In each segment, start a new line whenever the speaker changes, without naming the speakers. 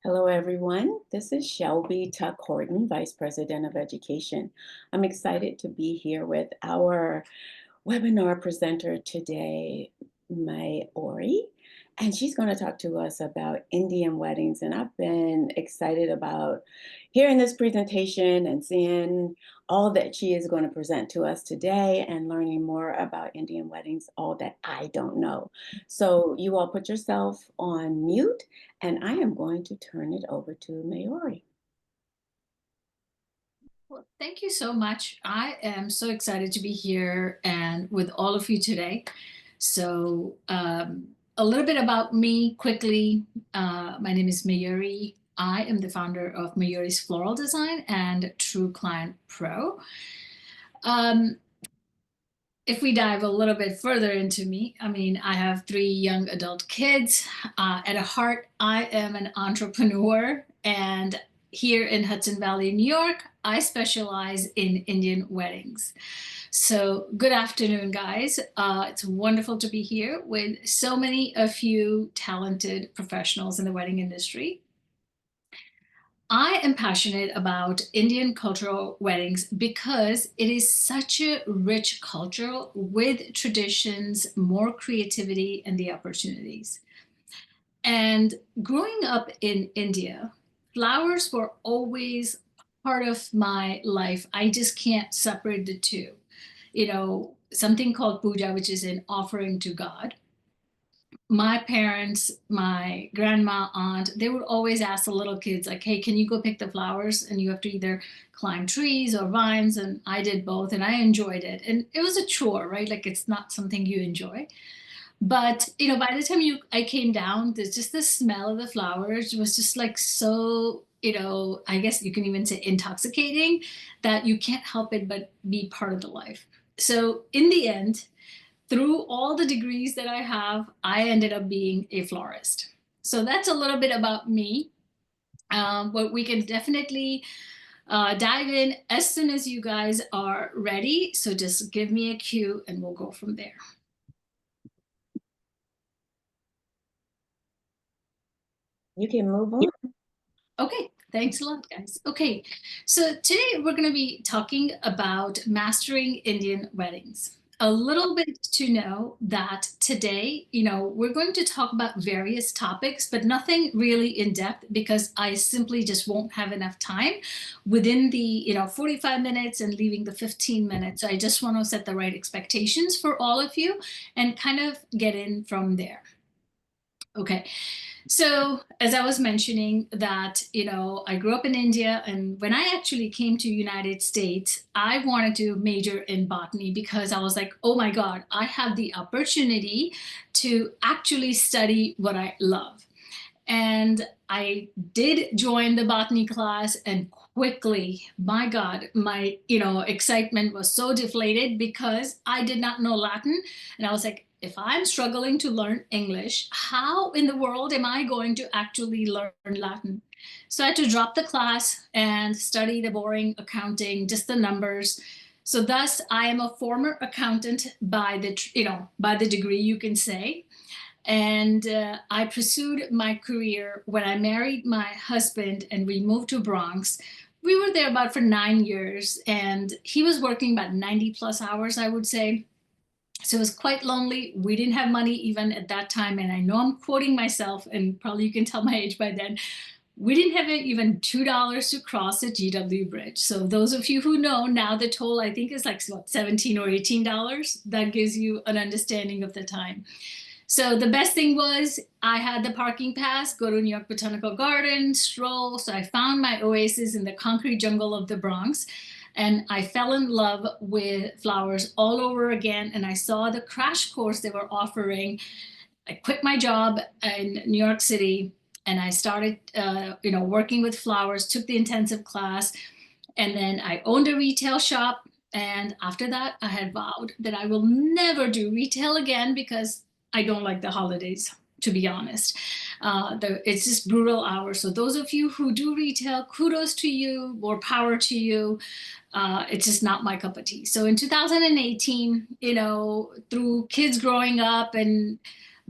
Hello, everyone. This is Shelby Tuck Horton, Vice President of Education. I'm excited to be here with our webinar presenter today, Mayori, and she's going to talk to us about Indian weddings. And I've been excited about hearing this presentation and seeing all that she is going to present to us today and learning more about Indian weddings, all that I don't know. So you all put yourself on mute, and I am going to turn it over to Mayori.
Well, thank you so much. I am so excited to be here and with all of you today. So, a little bit about me quickly. My name is Mayuri. I am the founder of Mayuri's Floral Design and True Client Pro. Um, if we dive a little bit further into me, I have three young adult kids. At a heart, I am an entrepreneur, and here in Hudson Valley, New York, I specialize in Indian weddings. So, good afternoon, guys. It's wonderful to be here with so many of you talented professionals in the wedding industry. I am passionate about Indian cultural weddings because it is such a rich culture with traditions, more creativity, and the opportunities. And growing up in India, flowers were always part of my life. I just can't separate the two. Something called puja, which is an offering to God. My parents, my grandma, aunt, they would always ask the little kids, like, hey, can you go pick the flowers? And you have to either climb trees or vines. And I did both and I enjoyed it. And it was a chore, right? Like it's not something you enjoy. But by the time I came down, there's just the smell of the flowers was just like so, I guess you can even say intoxicating that you can't help it but be part of the life. So in the end, through all the degrees that I have, I ended up being a florist. So that's a little bit about me. But we can definitely dive in as soon as you guys are ready. So just give me a cue and we'll go from there.
You can move on.
Okay, thanks a lot, guys. Okay, so today we're going to be talking about mastering Indian weddings. A little bit to know that today, we're going to talk about various topics, but nothing really in depth because I simply just won't have enough time within the, 45 minutes and leaving the 15 minutes. So I just want to set the right expectations for all of you and kind of get in from there. Okay. So as I was mentioning that, I grew up in India, and when I actually came to United States, I wanted to major in botany because I was like, oh my God, I have the opportunity to actually study what I love. And I did join the botany class and quickly, my God, my, excitement was so deflated because I did not know Latin. And I was like, if I'm struggling to learn English, how in the world am I going to actually learn Latin? So I had to drop the class and study the boring accounting, just the numbers. So thus, I am a former accountant by the degree, you can say. And I pursued my career when I married my husband and we moved to Bronx. We were there about for 9 years, and he was working about 90 plus hours, I would say. So it was quite lonely. We didn't have money even at that time. And I know I'm quoting myself, and probably you can tell my age by then. We didn't have even $2 to cross the GW Bridge. So those of you who know now, the toll I think is like what, $17 or $18. That gives you an understanding of the time. So the best thing was I had the parking pass, go to New York Botanical Gardens, stroll. So I found my oasis in the concrete jungle of the Bronx. And I fell in love with flowers all over again. And I saw the crash course they were offering. I quit my job in New York City and I started, working with flowers, took the intensive class. And then I owned a retail shop. And after that, I had vowed that I will never do retail again because I don't like the holidays, to be honest. It's just brutal hours. So those of you who do retail, kudos to you, more power to you. It's just not my cup of tea. So in 2018, through kids growing up and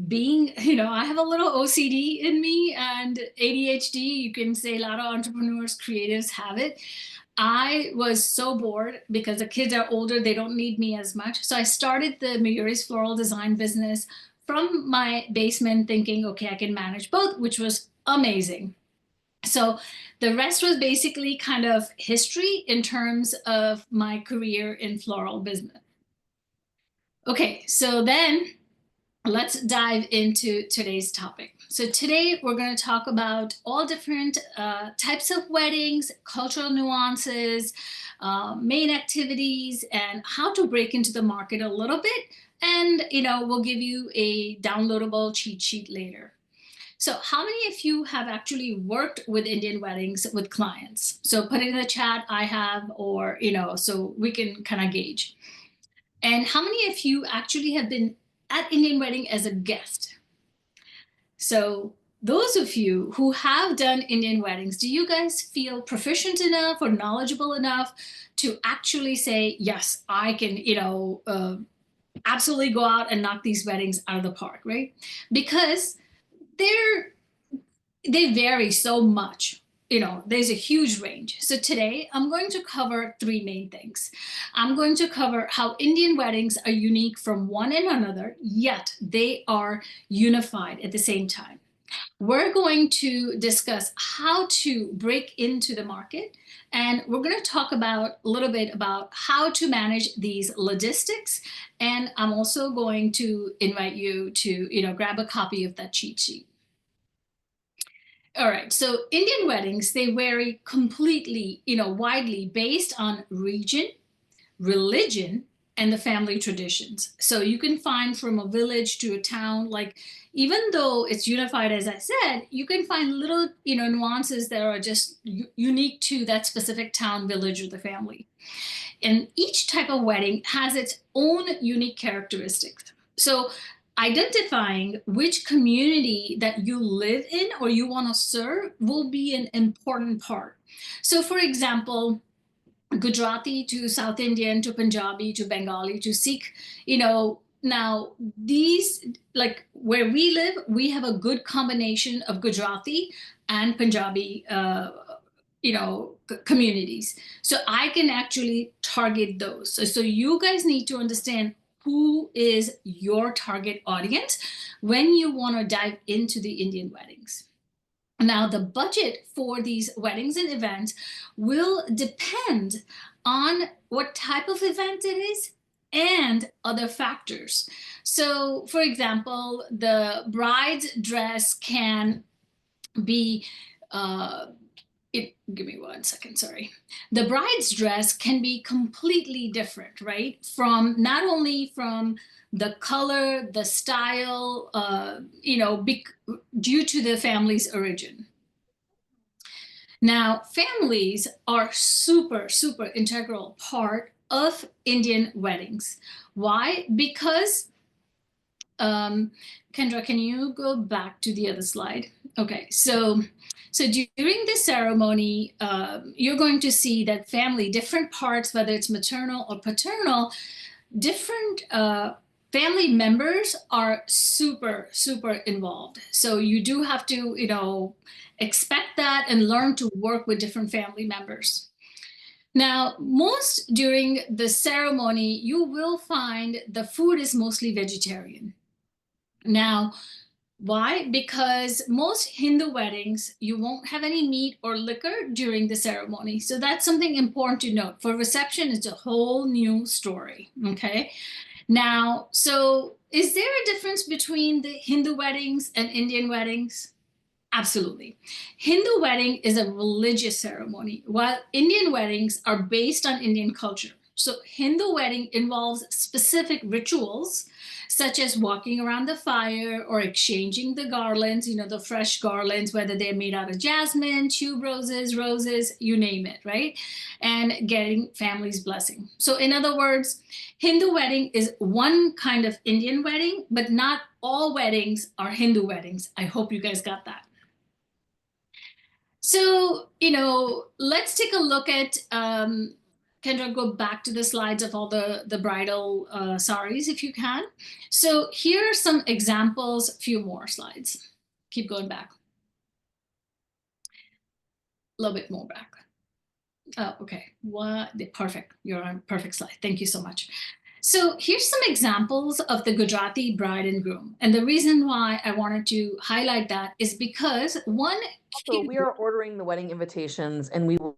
being, I have a little OCD in me and ADHD. You can say a lot of entrepreneurs, creatives have it. I was so bored because the kids are older, they don't need me as much. So I started the Mayuri's floral design business from my basement, thinking, okay, I can manage both, which was amazing. So the rest was basically kind of history in terms of my career in floral business. Okay, so then let's dive into today's topic. So today we're going to talk about all different types of weddings, cultural nuances, main activities, and how to break into the market a little bit. And, we'll give you a downloadable cheat sheet later. So how many of you have actually worked with Indian weddings with clients? So put it in the chat, I have, or, so we can kind of gauge. And how many of you actually have been at Indian wedding as a guest? So those of you who have done Indian weddings, do you guys feel proficient enough or knowledgeable enough to actually say, yes, I can, absolutely go out and knock these weddings out of the park, right? Because they're they vary so much. There's a huge range. So today I'm going to cover three main things. I'm going to cover how Indian weddings are unique from one and another, yet they are unified at the same time. We're going to discuss how to break into the market, and we're going to talk about a little bit about how to manage these logistics. And I'm also going to invite you to, grab a copy of that cheat sheet. All right, so Indian weddings, they vary completely, widely based on region, religion, and the family traditions. So you can find from a village to a town, like even though it's unified, as I said, you can find little, nuances that are just unique to that specific town, village, or the family. And each type of wedding has its own unique characteristics. So identifying which community that you live in or you want to serve will be an important part. So for example, Gujarati to South Indian to Punjabi to Bengali to Sikh, now these, like where we live, we have a good combination of Gujarati and Punjabi, communities. So I can actually target those. So you guys need to understand who is your target audience when you want to dive into the Indian weddings. Now, the budget for these weddings and events will depend on what type of event it is and other factors. So, for example, the bride's dress can be give me 1 second, sorry. The bride's dress can be completely different, right? From not only from the color, the style, due to the family's origin. Now, families are super, super integral part of Indian weddings. Why? Because, Kendra, can you go back to the other slide? Okay, so during the ceremony, you're going to see that family, different parts, whether it's maternal or paternal, different family members are super, super involved. So you do have to, expect that and learn to work with different family members. Now, most during the ceremony, you will find the food is mostly vegetarian. Now, why? Because most Hindu weddings, you won't have any meat or liquor during the ceremony. So that's something important to note. For reception, it's a whole new story, okay? Now, so is there a difference between the Hindu weddings and Indian weddings? Absolutely. Hindu wedding is a religious ceremony, while Indian weddings are based on Indian culture. So Hindu wedding involves specific rituals, such as walking around the fire or exchanging the garlands, the fresh garlands, whether they're made out of jasmine, tube roses, you name it, right? And getting family's blessing. So in other words, Hindu wedding is one kind of Indian wedding, but not all weddings are Hindu weddings. I hope you guys got that. So, let's take a look at Kendra, go back to the slides of all the bridal saris if you can. So here are some examples, few more slides. Keep going back. A little bit more back. Oh, okay. Perfect. You're on perfect slide. Thank you so much. So here's some examples of the Gujarati bride and groom. And the reason why I wanted to highlight that is because one
Also, we are ordering the wedding invitations and we will.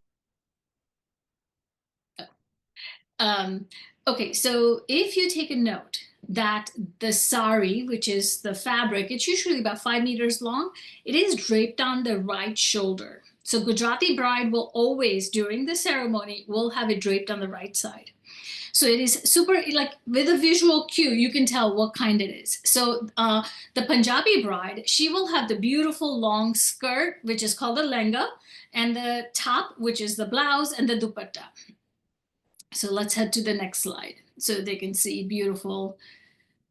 Okay, so if you take a note that the sari, which is the fabric, it's usually about 5 meters long, it is draped on the right shoulder. So Gujarati bride will always, during the ceremony, will have it draped on the right side. So it is super, like with a visual cue, you can tell what kind it is. So the Punjabi bride, she will have the beautiful long skirt, which is called the lehenga, and the top, which is the blouse, and the dupatta. So let's head to the next slide so they can see beautiful.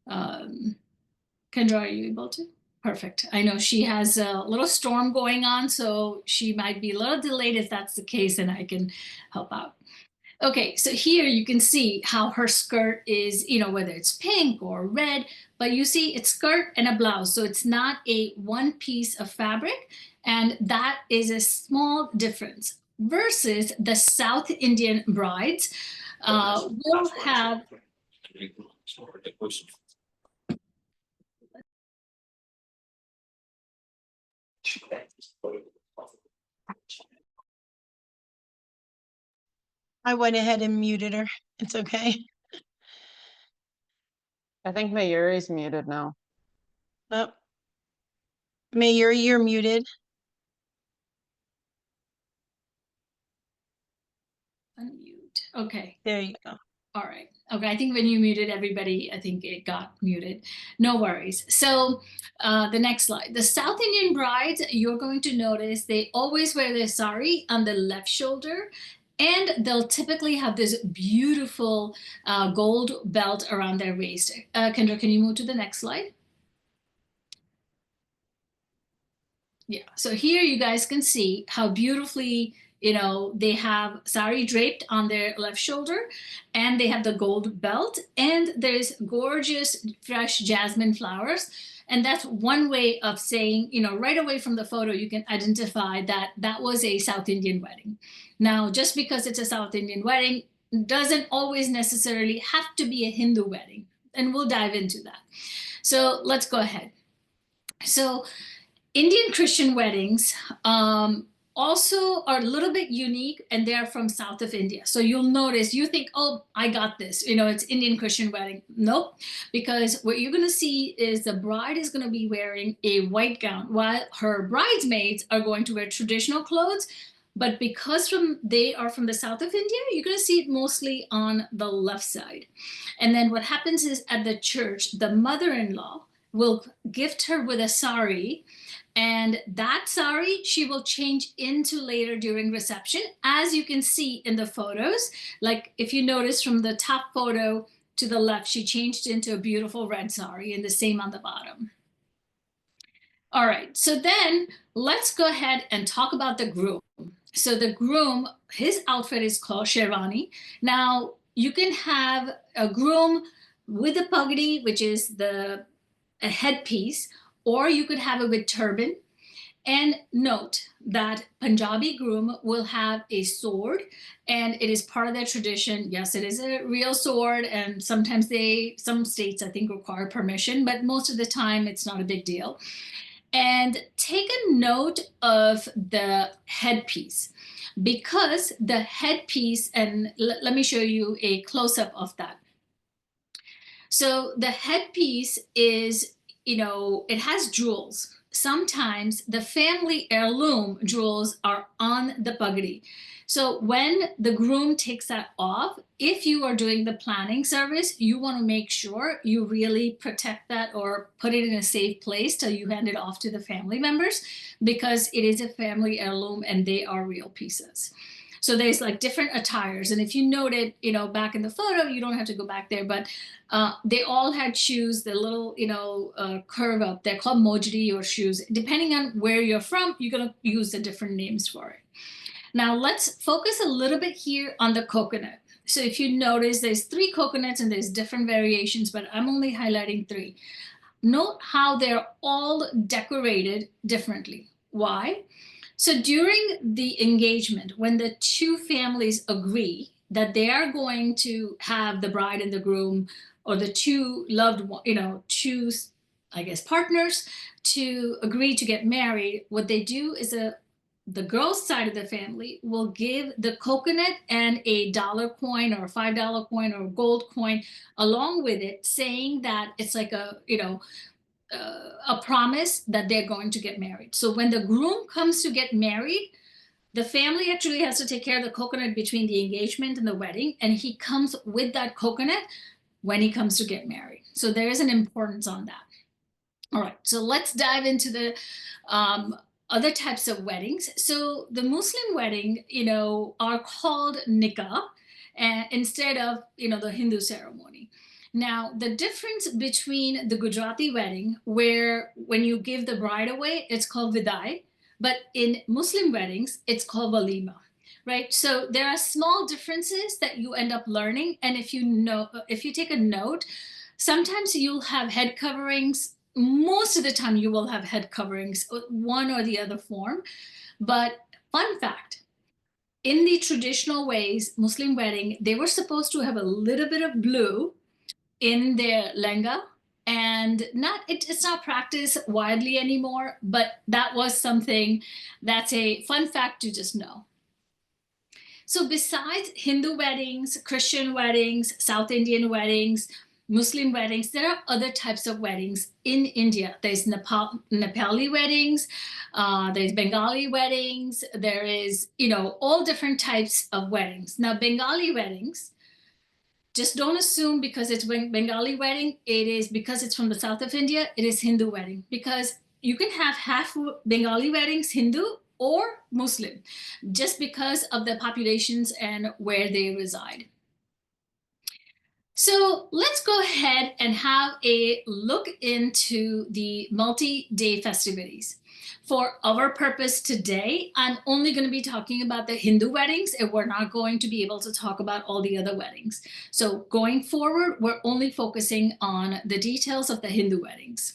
Kendra, are you able to? Perfect. I know she has a little storm going on, so she might be a little delayed. If that's the case, then I can help out. Okay, so here you can see how her skirt is, whether it's pink or red, but you see it's skirt and a blouse. So it's not a one piece of fabric. And that is a small difference versus the South Indian brides will have.
I went ahead and muted her. It's okay.
I think Mayuri's muted now.
Oh. Mayuri, you're muted.
Unmute. Okay.
There you go.
All right. Okay. I think when you muted everybody, I think it got muted. No worries. So the next slide. The South Indian brides, you're going to notice they always wear their sari on the left shoulder. And they'll typically have this beautiful gold belt around their waist. Kendra, can you move to the next slide? Yeah. So here you guys can see how beautifully they have sari draped on their left shoulder, and they have the gold belt, and there's gorgeous fresh jasmine flowers. And that's one way of saying, right away from the photo, you can identify that that was a South Indian wedding. Now, just because it's a South Indian wedding doesn't always necessarily have to be a Hindu wedding. And we'll dive into that. So let's go ahead. So Indian Christian weddings also are a little bit unique, and they're from south of India. So you'll notice, you think, oh, I got this, it's Indian Christian wedding. Nope, because what you're going to see is the bride is going to be wearing a white gown while her bridesmaids are going to wear traditional clothes. But because they are from the south of India, you're going to see it mostly on the left side. And then what happens is at the church, the mother-in-law will gift her with a sari. And that sari she will change into later during reception, as you can see in the photos. Like if you notice from the top photo to the left, she changed into a beautiful red sari, and the same on the bottom. All right, so then let's go ahead and talk about the groom. So the groom, his outfit is called sherwani. Now you can have a groom with a pagdi, which is a headpiece, or you could have it with turban. And note that Punjabi groom will have a sword, and it is part of their tradition. Yes, it is a real sword, and sometimes some states I think require permission, but most of the time it's not a big deal. And take a note of the headpiece, because the headpiece, and let me show you a close-up of that. So the headpiece is, it has jewels. Sometimes the family heirloom jewels are on the pagdi. So when the groom takes that off, if you are doing the planning service, you want to make sure you really protect that or put it in a safe place till you hand it off to the family members, because it is a family heirloom and they are real pieces. So there's like different attires. And if you noted, back in the photo, you don't have to go back there, but they all had shoes, the little, curve up. They're called mojdi or shoes. Depending on where you're from, you're going to use the different names for it. Now let's focus a little bit here on the coconut. So if you notice, there's 3 coconuts and there's different variations, but I'm only highlighting 3. Note how they're all decorated differently. Why? So during the engagement, when the 2 families agree that they are going to have the bride and the groom, or the 2 loved one, 2, I guess, partners to agree to get married, what they do is the girl's side of the family will give the coconut and a dollar coin or a $5 coin or a gold coin along with it, saying that it's like a promise that they're going to get married. So when the groom comes to get married, the family actually has to take care of the coconut between the engagement and the wedding, and he comes with that coconut when he comes to get married. So there is an importance on that. All right, so let's dive into the other types of weddings. So the Muslim wedding, are called nikah, instead of, the Hindu ceremony. Now, the difference between the Gujarati wedding, where when you give the bride away, it's called vidai, but in Muslim weddings, it's called walima, right? So there are small differences that you end up learning. And if you take a note, sometimes you'll have head coverings. Most of the time you will have head coverings, one or the other form. But fun fact, in the traditional ways, Muslim wedding, they were supposed to have a little bit of blue in their lenga, and it's not practiced widely anymore, but that was something that's a fun fact to just know. So besides Hindu weddings, Christian weddings, South Indian weddings, Muslim weddings, there are other types of weddings in India. There's Nepali weddings, there's Bengali weddings, there is, all different types of weddings. Now, Bengali weddings, just don't assume because it's Bengali wedding, it is because it's from the south of India, it is Hindu wedding. Because you can have half Bengali weddings Hindu or Muslim, just because of the populations and where they reside. So let's go ahead and have a look into the multi-day festivities. For our purpose today, I'm only going to be talking about the Hindu weddings, and we're not going to be able to talk about all the other weddings. So going forward, we're only focusing on the details of the Hindu weddings.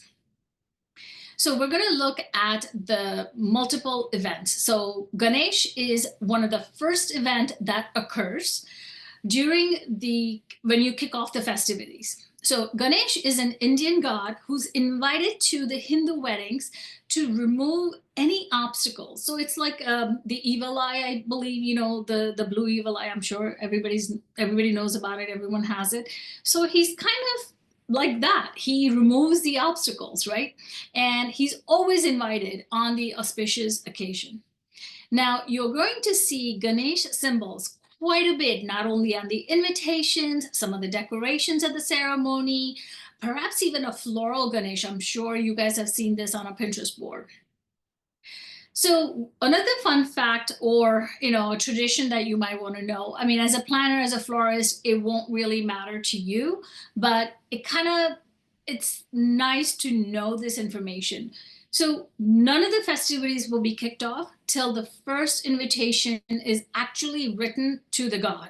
So we're going to look at the multiple events. So Ganesh is one of the first event that occurs when you kick off the festivities. So Ganesh is an Indian god who's invited to the Hindu weddings to remove any obstacles. So it's like the evil eye, I believe, the blue evil eye. I'm sure everybody knows about it. Everyone has it. So he's kind of like that. He removes the obstacles, right? And he's always invited on the auspicious occasion. Now, you're going to see Ganesh symbols quite a bit, not only on the invitations, some of the decorations at the ceremony, perhaps even a floral Ganesh. I'm sure you guys have seen this on a Pinterest board. So another fun fact, or a tradition that you might want to know, I mean, as a planner, as a florist, it won't really matter to you, but it's nice to know this information. So none of the festivities will be kicked off till the first invitation is actually written to the god.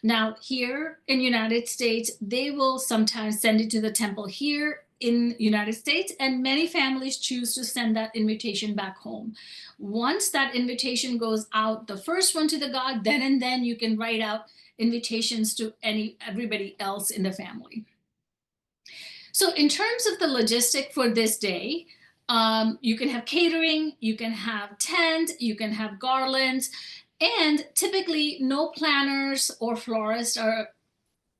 Now, here in United States, they will sometimes send it to the temple here in United States, and many families choose to send that invitation back home. Once that invitation goes out, the first one to the god, then and then you can write out invitations to everybody else in the family. So in terms of the logistic for this day, you can have catering, you can have tent, you can have garlands, and typically no planners or florists are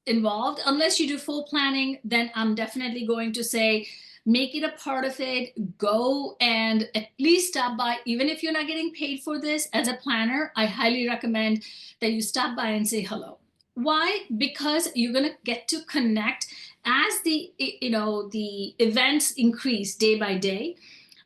involved. Unless you do full planning, then I'm definitely going to say, make it a part of it. Go and at least stop by. Even if you're not getting paid for this, as a planner, I highly recommend that you stop by and say hello. Why? Because you're going to get to connect as the events increase day by day.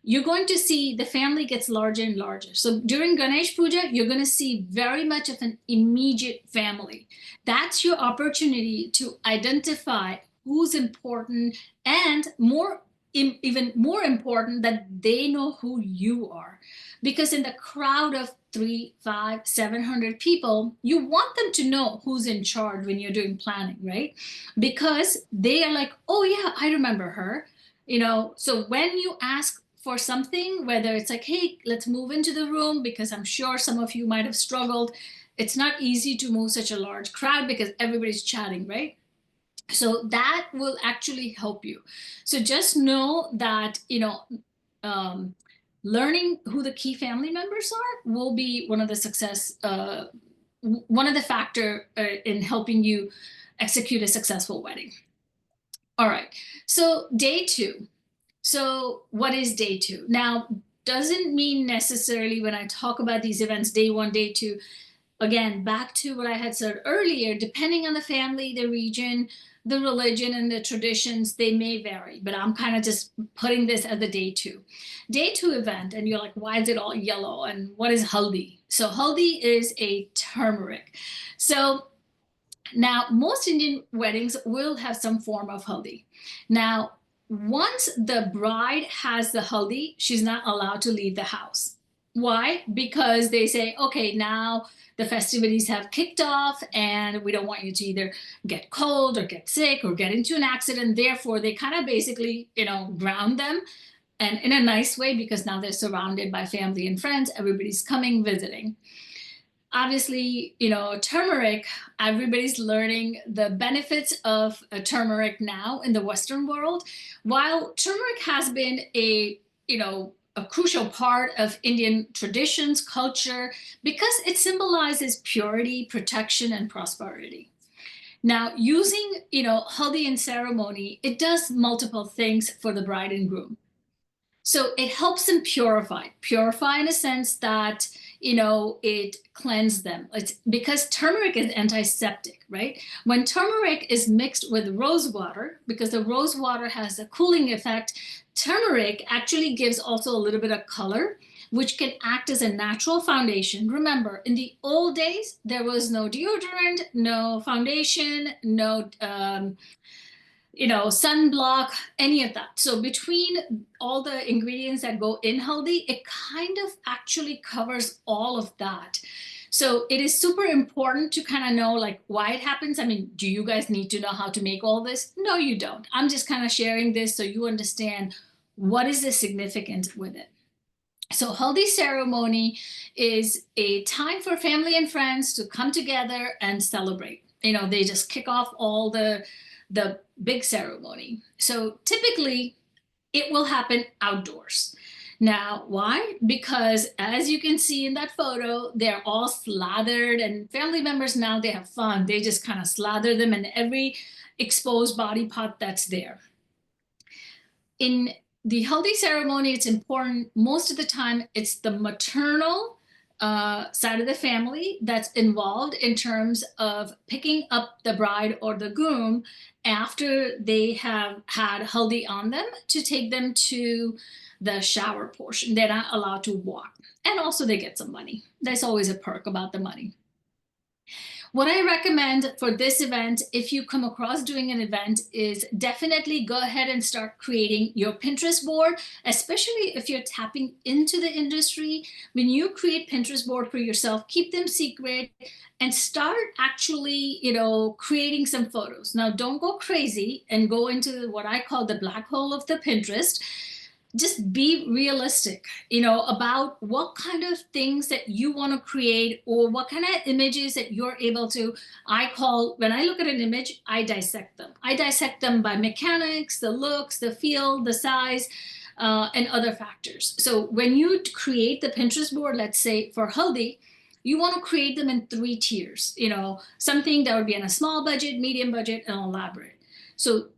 You're going to see the family gets larger and larger. So during Ganesh Puja, you're going to see very much of an immediate family. That's your opportunity to identify who's important, and more even more important that they know who you are, because in the crowd of 3, 5, 700 people, you want them to know who's in charge when you're doing planning, right? Because they are like, oh yeah, I remember her, so when you ask for something, whether it's like, hey, let's move into the room, because I'm sure some of you might have struggled. It's not easy to move such a large crowd because everybody's chatting, right? So that will actually help you. So just know that, um, learning who the key family members are will be one of the one of the factor in helping you execute a successful wedding. All right, so day 2. So what is day 2? Now, doesn't mean necessarily when I talk about these events, day 1, day 2, again, back to what I had said earlier, depending on the family, the region, the religion, and the traditions, they may vary, but I'm kind of just putting this as the day 2. Day 2 event, and you're like, why is it all yellow? And what is haldi? So haldi is a turmeric. So now, most Indian weddings will have some form of haldi. Now, once the bride has the haldi, she's not allowed to leave the house. Why? Because they say, okay, now the festivities have kicked off and we don't want you to either get cold or get sick or get into an accident. Therefore, they kind of basically, ground them, and in a nice way, because now they're surrounded by family and friends. Everybody's coming, visiting. Obviously, turmeric, everybody's learning the benefits of turmeric now in the Western world. While turmeric has been a crucial part of Indian traditions, culture, because it symbolizes purity, protection, and prosperity. Now, using, haldi in ceremony, it does multiple things for the bride and groom. So it helps them purify in a sense that, it cleanses them. It's because turmeric is antiseptic, right? When turmeric is mixed with rose water, because the rose water has a cooling effect, turmeric actually gives also a little bit of color, which can act as a natural foundation. Remember, in the old days, there was no deodorant, no foundation, no sunblock, any of that. So between all the ingredients that go in haldi, it kind of actually covers all of that. So it is super important to kind of know like why it happens. I mean, do you guys need to know how to make all this? No, you don't. I'm just kind of sharing this so you understand what is the significance with it. So haldi ceremony is a time for family and friends to come together and celebrate. They just kick off all the big ceremony. So typically it will happen outdoors. Now, why? Because as you can see in that photo, they're all slathered, and family members now, they have fun. They just kind of slather them in every exposed body part that's there. In the haldi ceremony, it's important, most of the time, it's the maternal side of the family that's involved in terms of picking up the bride or the groom after they have had haldi on them to take them to the shower portion. They're not allowed to walk. And also they get some money. There's always a perk about the money. What I recommend for this event, if you come across doing an event, is definitely go ahead and start creating your Pinterest board, especially if you're tapping into the industry. When you create Pinterest board for yourself, keep them secret and start actually, creating some photos. Now, don't go crazy and go into what I call the black hole of the Pinterest. Just be realistic, about what kind of things that you want to create or what kind of images that you're able to, when I look at an image, I dissect them. I dissect them by mechanics, the looks, the feel, the size, and other factors. So when you create the Pinterest board, let's say for haldi, you want to create them in 3 tiers, something that would be on a small budget, medium budget, and elaborate. So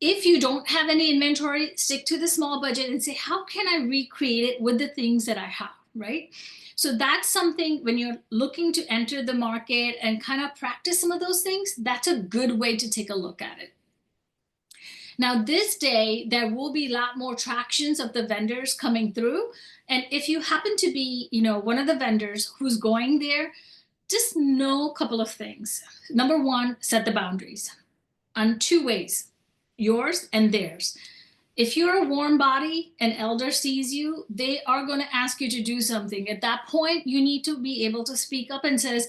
if you don't have any inventory, stick to the small budget and say, how can I recreate it with the things that I have, right? So that's something when you're looking to enter the market and kind of practice some of those things, that's a good way to take a look at it. Now, this day, there will be a lot more tractions of the vendors coming through. And if you happen to be, one of the vendors who's going there, just know a couple of things. Number one, set the boundaries on 2 ways. Yours and theirs. If you're a warm body, an elder sees you, they are going to ask you to do something. At that point, you need to be able to speak up and says,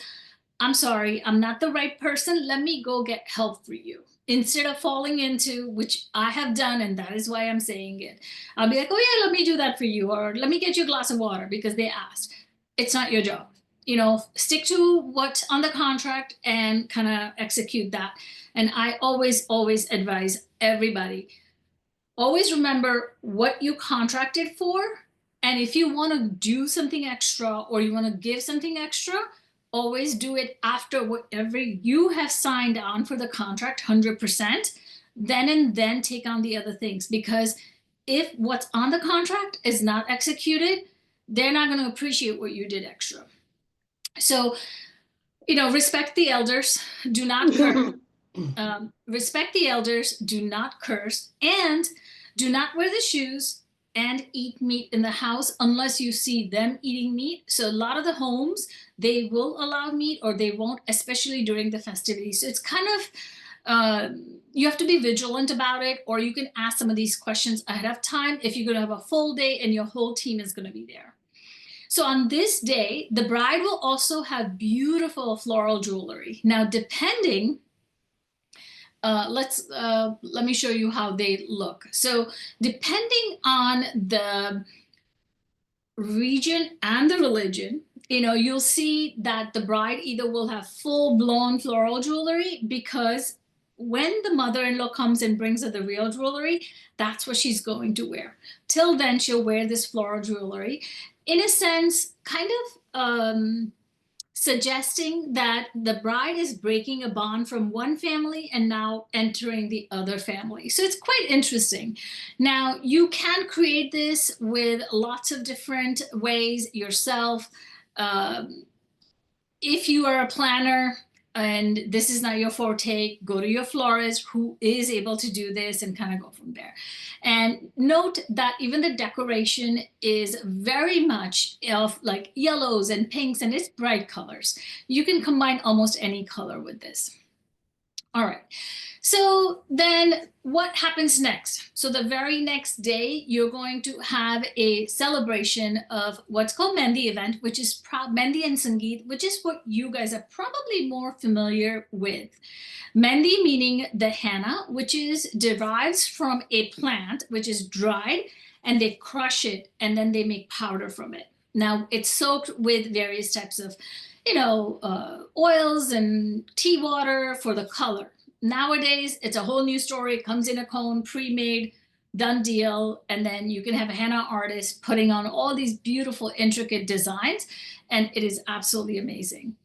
I'm sorry, I'm not the right person. Let me go get help for you. Instead of falling into, which I have done, and that is why I'm saying it, I'll be like, oh yeah, let me do that for you, or let me get you a glass of water because they asked. It's not your job. You know, stick to what's on the contract and kind of execute that. And I always advise everybody, always remember what you contracted for. And if you want to do something extra or you want to give something extra, always do it after whatever you have signed on for the contract 100%, then and then take on the other things. Because if what's on the contract is not executed, they're not going to appreciate what you did extra. So, you know, respect the elders, do not curse. Respect the elders, do not curse, and do not wear the shoes and eat meat in the house unless you see them eating meat. So a lot of the homes, they will allow meat or they won't, especially during the festivities. So it's kind of, you have to be vigilant about it, or you can ask some of these questions ahead of time if you're going to have a full day and your whole team is going to be there. So on this day, the bride will also have beautiful floral jewelry. Now, depending, let me show you how they look. So depending on the region and the religion, you know, you'll see that the bride either will have full-blown floral jewelry, because when the mother-in-law comes and brings her the real jewelry, that's what she's going to wear. Till then, she'll wear this floral jewelry. In a sense, kind of suggesting that the bride is breaking a bond from one family and now entering the other family. So it's quite interesting. Now, you can create this with lots of different ways yourself. If you are a planner and this is not your forte, go to your florist who is able to do this and kind of go from there. And note that even the decoration is very much of like yellows and pinks, and it's bright colors. You can combine almost any color with this. All right. So then what happens next? So the very next day, you're going to have a celebration of what's called Mehndi event, which is Mehndi and Sangeet, which is what you guys are probably more familiar with. Mehndi meaning the henna, which is derives from a plant, which is dried, and they crush it, and then they make powder from it. Now, it's soaked with various types of, you know, oils and tea water for the color. Nowadays, it's a whole new story. It comes in a cone, pre-made, done deal, and then you can have a henna artist putting on all these beautiful, intricate designs, and it is absolutely amazing.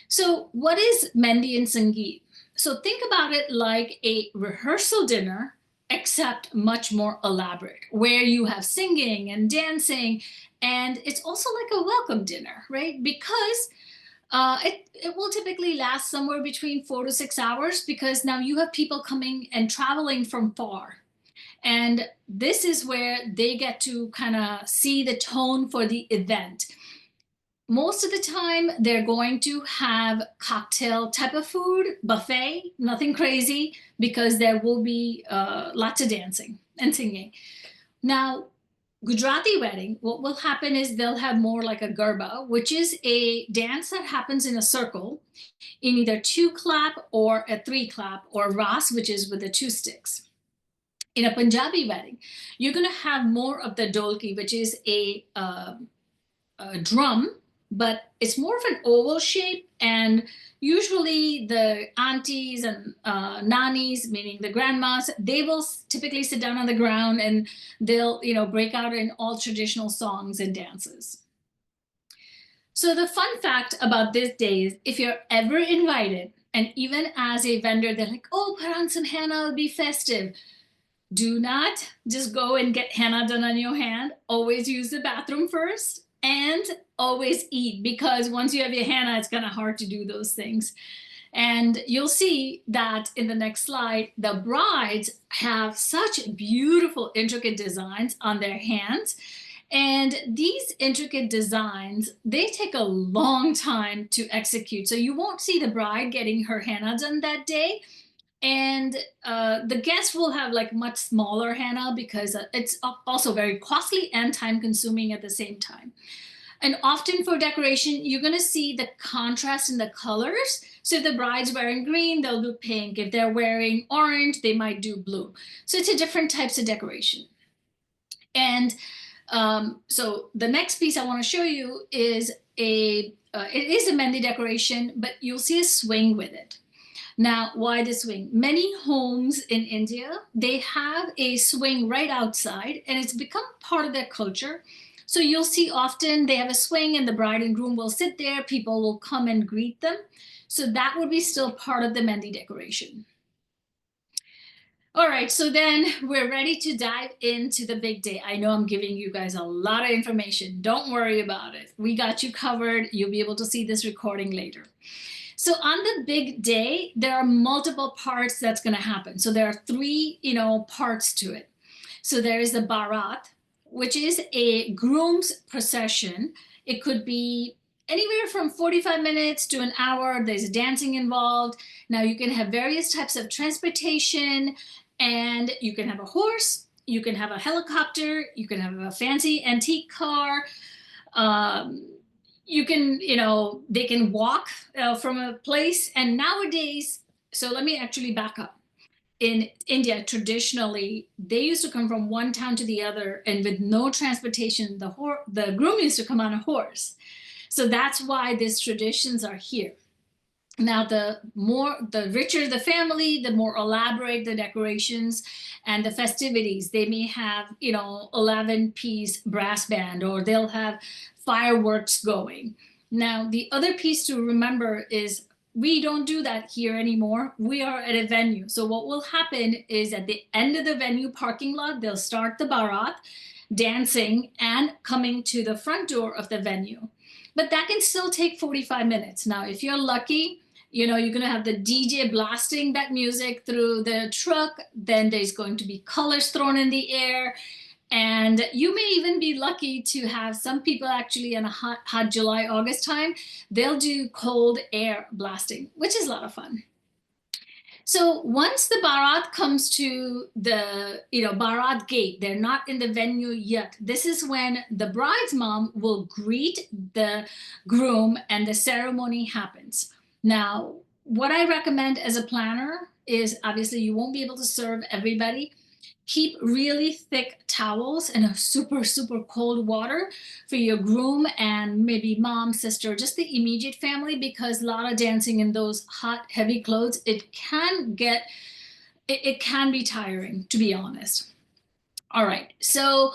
So what is Mehndi and Sangeet? So think about it like a rehearsal dinner, except much more elaborate, where you have singing and dancing, and it's also like a welcome dinner, right? Because it will typically last somewhere between 4 to 6 hours, because now you have people coming and traveling from far. And this is where they get to kind of see the tone for the event. Most of the time, they're going to have cocktail type of food, buffet, nothing crazy, because there will be lots of dancing and singing. Now, Gujarati wedding, what will happen is they'll have more like a garba, which is a dance that happens in a circle in either 2-clap or a 3-clap, or ras, which is with the 2 sticks. In a Punjabi wedding, you're going to have more of the dolki, which is a drum, but it's more of an oval shape, and usually the aunties and nannies, meaning the grandmas, they will typically sit down on the ground and they'll, you know, break out in all traditional songs and dances. So the fun fact about this day is, if you're ever invited, and even as a vendor, they're like, oh, put on some henna, it'll be festive. Do not just go and get henna done on your hand. Always use the bathroom first. And always eat, because once you have your henna, it's kind of hard to do those things. And you'll see that in the next slide, the brides have such beautiful, intricate designs on their hands. And these intricate designs, they take a long time to execute. So you won't see the bride getting her henna done that day. And the guests will have like much smaller henna because it's also very costly and time consuming at the same time. And often for decoration, you're going to see the contrast in the colors. So if the bride's wearing green, they'll do pink. If they're wearing orange, they might do blue. So it's a different types of decoration. And so the next piece I want to show you is it is a mehndi decoration, but you'll see a swing with it. Now, why the swing? Many homes in India, they have a swing right outside, and it's become part of their culture. So you'll see often they have a swing and the bride and groom will sit there. People will come and greet them. So that would be still part of the mehndi decoration. All right, so then we're ready to dive into the big day. I know I'm giving you guys a lot of information. Don't worry about it. We got you covered. You'll be able to see this recording later. So on the big day, there are multiple parts that's going to happen. So there are three, parts to it. So there is the Bharat, which is a groom's procession. It could be anywhere from 45 minutes to an hour. There's dancing involved. Now you can have various types of transportation, and you can have a horse, you can have a helicopter, you can have a fancy antique car. You can, they can walk from a place. And nowadays, so let me actually back up. In India, traditionally, they used to come from one town to the other, and with no transportation, the groom used to come on a horse. So that's why these traditions are here. Now, the richer the family, the more elaborate the decorations and the festivities. They may have, 11-piece brass band, or they'll have fireworks going. Now, the other piece to remember is we don't do that here anymore. We are at a venue. So what will happen is at the end of the venue parking lot, they'll start the Bharat dancing and coming to the front door of the venue. But that can still take 45 minutes. Now, if you're lucky, you're going to have the DJ blasting that music through the truck. Then there's going to be colors thrown in the air. And you may even be lucky to have some people actually in a hot July, August time, they'll do cold air blasting, which is a lot of fun. So once the Bharat comes to the, Bharat gate, they're not in the venue yet. This is when the bride's mom will greet the groom and the ceremony happens. Now, what I recommend as a planner is obviously you won't be able to serve everybody. Keep really thick towels and a super, super cold water for your groom and maybe mom, sister, just the immediate family, because a lot of dancing in those hot, heavy clothes, it can be tiring, to be honest. All right, so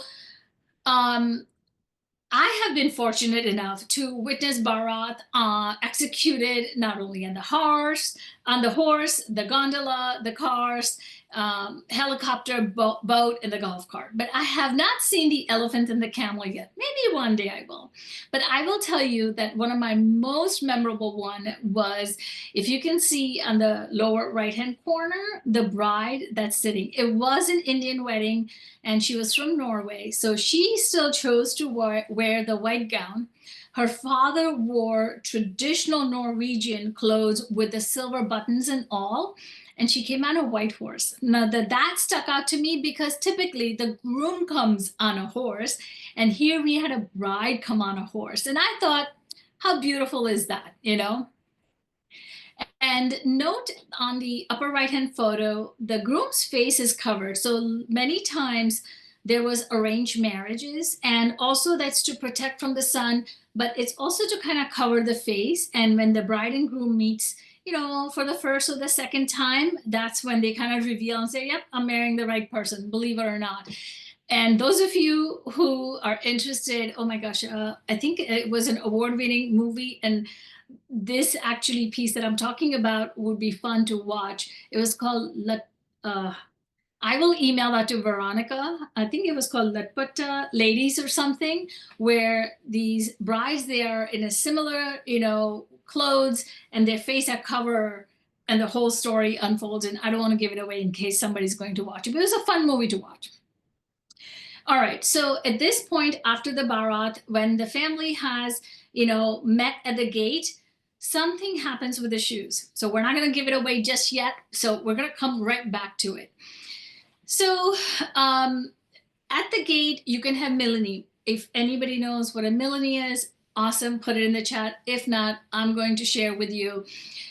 I have been fortunate enough to witness Bharat executed not only on the horse, the gondola, the cars, helicopter, boat, and the golf cart. But I have not seen the elephant and the camel yet. Maybe one day I will. But I will tell you that one of my most memorable one was, if you can see on the lower right-hand corner, the bride that's sitting. It was an Indian wedding, and she was from Norway. So she still chose to wear the white gown. Her father wore traditional Norwegian clothes with the silver buttons and all, and she came on a white horse. Now that stuck out to me because typically the groom comes on a horse, and here we had a bride come on a horse. And I thought, how beautiful is that, And note on the upper right-hand photo, the groom's face is covered. So many times there was arranged marriages, and also that's to protect from the sun, but it's also to kind of cover the face. And when the bride and groom meets, for the first or the second time, that's when they kind of reveal and say, yep, I'm marrying the right person, believe it or not. And those of you who are interested, oh my gosh, I think it was an award-winning movie, and this actually piece that I'm talking about would be fun to watch. It was called, I will email that to Veronica. I think it was called Latpata Ladies or something, where these brides, they are in a similar, clothes, and their face are covered, and the whole story unfolds. And I don't want to give it away in case somebody's going to watch it, but it was a fun movie to watch. All right, so at this point, after the Bharat, when the family has, met at the gate, something happens with the shoes. So we're not going to give it away just yet. So we're going to come right back to it. So at the gate, you can have Milani. If anybody knows what a Milani is, awesome, put it in the chat. If not, I'm going to share with you.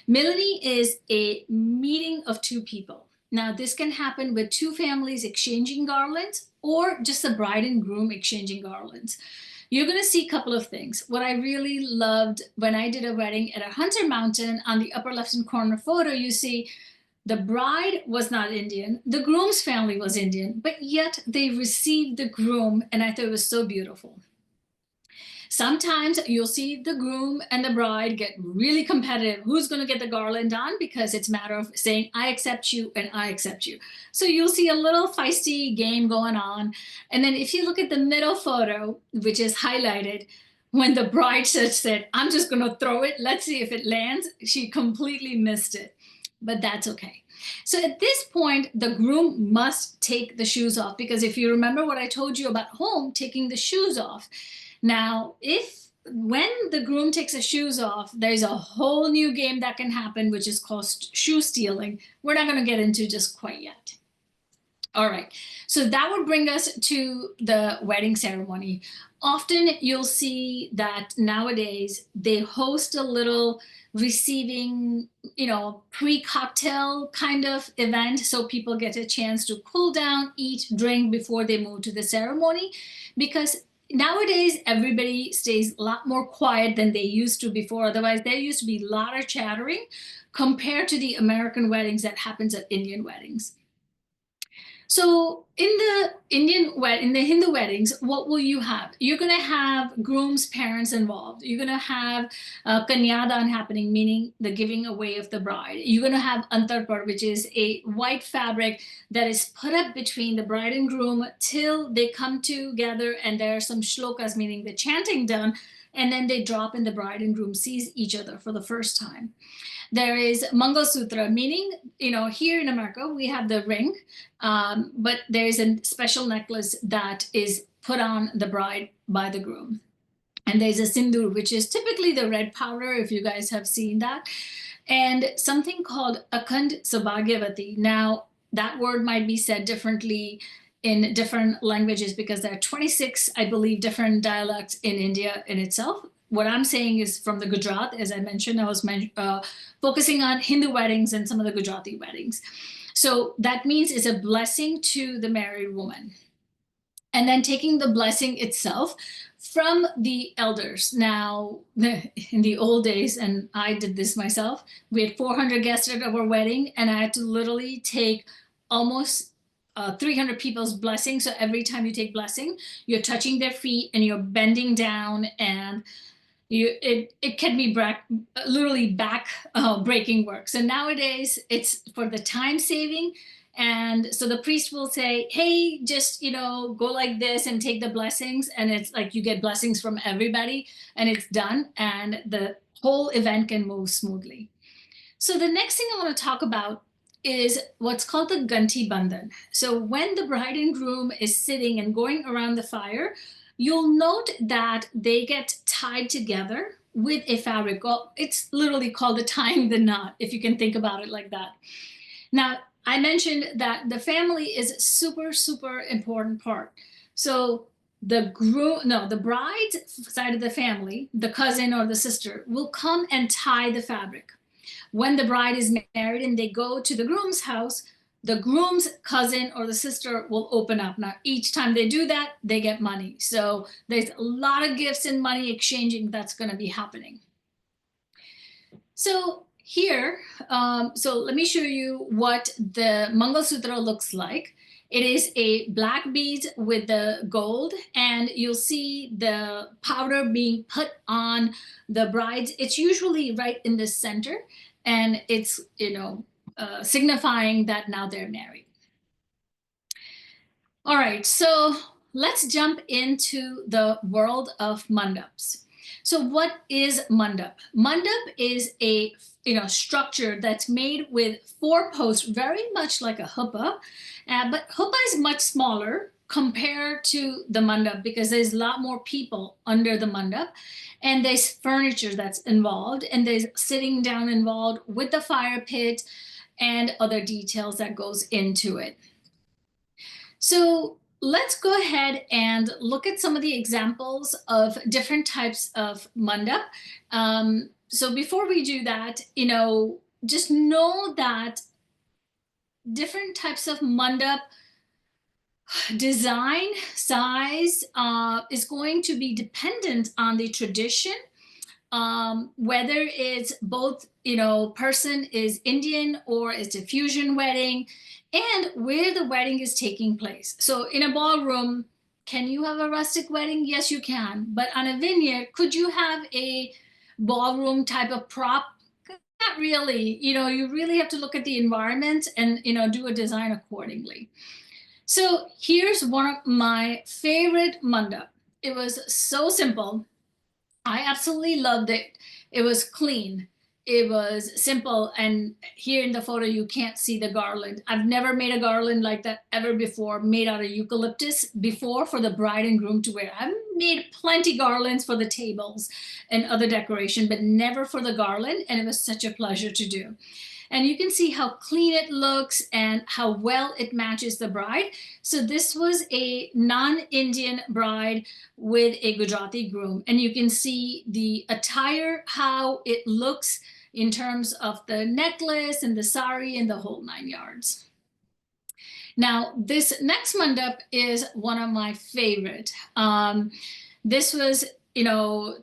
Milani is a meeting of two people. Now, this can happen with two families exchanging garlands or just the bride and groom exchanging garlands. You're going to see a couple of things. What I really loved when I did a wedding at a Hunter Mountain, on the upper left-hand corner photo, you see the bride was not Indian. The groom's family was Indian, but yet they received the groom, and I thought it was so beautiful. Sometimes you'll see the groom and the bride get really competitive. Who's going to get the garland on? Because it's a matter of saying, I accept you and I accept you. So you'll see a little feisty game going on. And then if you look at the middle photo, which is highlighted, when the bride said, I'm just going to throw it. Let's see if it lands. She completely missed it, but that's okay. So at this point, the groom must take the shoes off, because if you remember what I told you about home, taking the shoes off. Now, when the groom takes the shoes off, there's a whole new game that can happen, which is called shoe stealing. We're not going to get into just quite yet. All right, so that would bring us to the wedding ceremony. Often you'll see that nowadays they host a little receiving, pre-cocktail kind of event, so people get a chance to cool down, eat, drink before they move to the ceremony, because nowadays everybody stays a lot more quiet than they used to before. Otherwise, there used to be a lot of chattering compared to the American weddings that happens at Indian weddings. So in the Hindu weddings, what will you have? You're going to have groom's parents involved. You're going to have kanyadan happening, meaning the giving away of the bride. You're going to have antarpar, which is a white fabric that is put up between the bride and groom till they come together, and there are some shlokas, meaning the chanting done, and then they drop and the bride and groom sees each other for the first time. There is Mangal Sutra, meaning, here in America, we have the ring, but there is a special necklace that is put on the bride by the groom. And there's a sindoor, which is typically the red powder, if you guys have seen that. And something called Akhand Sabhagyavati. Now, that word might be said differently in different languages, because there are 26, I believe, different dialects in India in itself. What I'm saying is from the Gujarat. As I mentioned, I was focusing on Hindu weddings and some of the Gujarati weddings. So that means it's a blessing to the married woman. And then taking the blessing itself from the elders. Now, in the old days, and I did this myself, we had 400 guests at our wedding, and I had to literally take almost 300 people's blessing. So every time you take blessing, you're touching their feet and you're bending down, and it can be literally back breaking work. So nowadays it's for the time saving. And so the priest will say, hey, just, go like this and take the blessings. And it's like you get blessings from everybody, and it's done. And the whole event can move smoothly. So the next thing I want to talk about is what's called the Ganti Bandhan. So when the bride and groom is sitting and going around the fire, you'll note that they get tied together with a fabric. Well, it's literally called the tying the knot, if you can think about it like that. Now, I mentioned that the family is a super, super important part. So the bride's side of the family, the cousin or the sister, will come and tie the fabric. When the bride is married and they go to the groom's house, the groom's cousin or the sister will open up. Now, each time they do that, they get money. So there's a lot of gifts and money exchanging that's going to be happening. So here, so let me show you what the Mangal Sutra looks like. It is a black bead with the gold, and you'll see the powder being put on the brides. It's usually right in the center, and it's, signifying that now they're married. All right, so let's jump into the world of mandaps. So what is mandap? Mandap is a structure that's made with 4 posts, very much like a huppah, but huppah is much smaller. compared to the mandap because there's a lot more people under the mandap, and there's furniture that's involved, and there's sitting down involved with the fire pit and other details that goes into it. So let's go ahead and look at some of the examples of different types of mandap. So before we do that, just know that different types of mandap design size is going to be dependent on the tradition, whether it's both, person is Indian or it's a fusion wedding, and where the wedding is taking place. So in a ballroom, can you have a rustic wedding? Yes, you can. But on a vineyard, could you have a ballroom type of prop? Not really. You really have to look at the environment and, do a design accordingly. So here's one of my favorite mandap. It was so simple. I absolutely loved it. It was clean. It was simple. And here in the photo, you can't see the garland. I've never made a garland like that ever before, made out of eucalyptus before for the bride and groom to wear. I've made plenty garlands for the tables and other decoration, but never for the garland. And it was such a pleasure to do. And you can see how clean it looks and how well it matches the bride. So this was a non-Indian bride with a Gujarati groom. And you can see the attire, how it looks in terms of the necklace and the sari and the whole 9 yards. Now, this next mandap is one of my favorite. This was,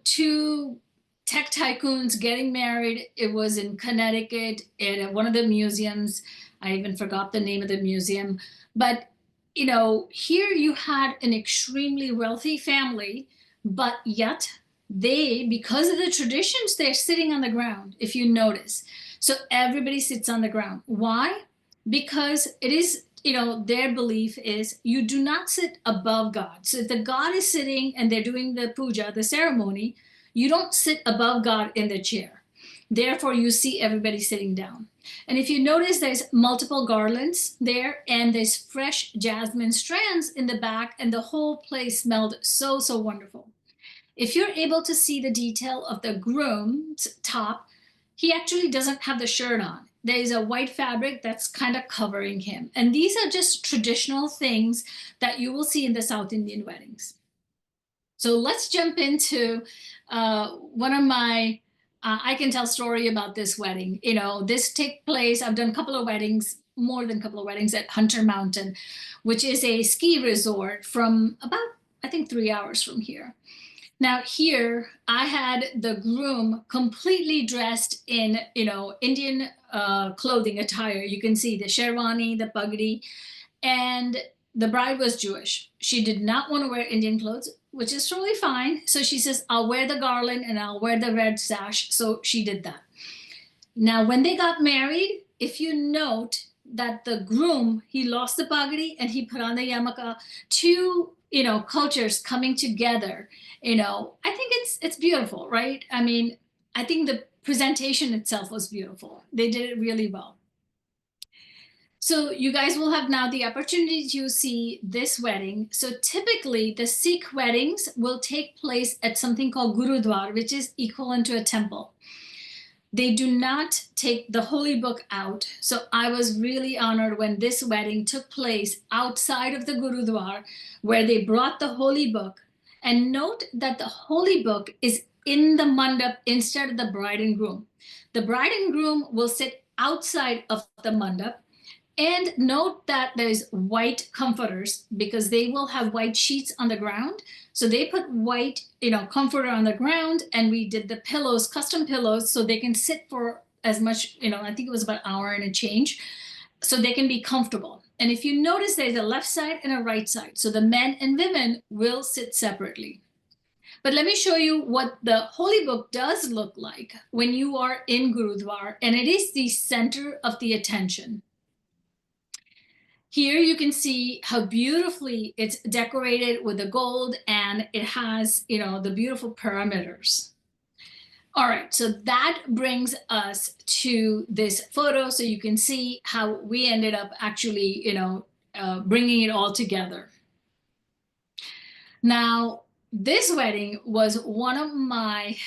two tech tycoons getting married. It was in Connecticut at one of the museums. I even forgot the name of the museum. But, here you had an extremely wealthy family, but yet they, because of the traditions, they're sitting on the ground, if you notice. So everybody sits on the ground. Why? Because it is, their belief is you do not sit above God. So if the God is sitting and they're doing the puja, the ceremony, you don't sit above God in the chair. Therefore, you see everybody sitting down. And if you notice, there's multiple garlands there, and there's fresh jasmine strands in the back, and the whole place smelled so, so wonderful. If you're able to see the detail of the groom's top, he actually doesn't have the shirt on. There's a white fabric that's kind of covering him. And these are just traditional things that you will see in the South Indian weddings. So let's jump into one of my, I can tell story about this wedding. This take place, I've done a couple of weddings, more than a couple of weddings at Hunter Mountain, which is a ski resort from about, I think, 3 hours from here. Now here, I had the groom completely dressed in, Indian clothing attire. You can see the sherwani, the pagdi, and the bride was Jewish. She did not want to wear Indian clothes, which is totally fine. So she says, I'll wear the garland and I'll wear the red sash. So she did that. Now, when they got married, if you note that the groom, he lost the pagdi and he put on the yarmulke, two, cultures coming together, I think it's beautiful, right? I mean, I think the presentation itself was beautiful. They did it really well. So you guys will have now the opportunity to see this wedding. So typically the Sikh weddings will take place at something called Gurudwar, which is equivalent to a temple. They do not take the holy book out. So I was really honored when this wedding took place outside of the Gurudwar, where they brought the holy book. And note that the holy book is in the mandap instead of the bride and groom. The bride and groom will sit outside of the mandap. And note that there's white comforters because they will have white sheets on the ground. So they put white, comforter on the ground, and we did the pillows, custom pillows, so they can sit for as much, I think it was about an hour and a change, so they can be comfortable. And if you notice, there's a left side and a right side. So the men and women will sit separately. But let me show you what the holy book does look like when you are in Gurudwar, and it is the center of the attention. Here you can see how beautifully it's decorated with the gold, and it has, the beautiful parameters. All right, so that brings us to this photo, so you can see how we ended up actually, bringing it all together. Now, this wedding was one of my,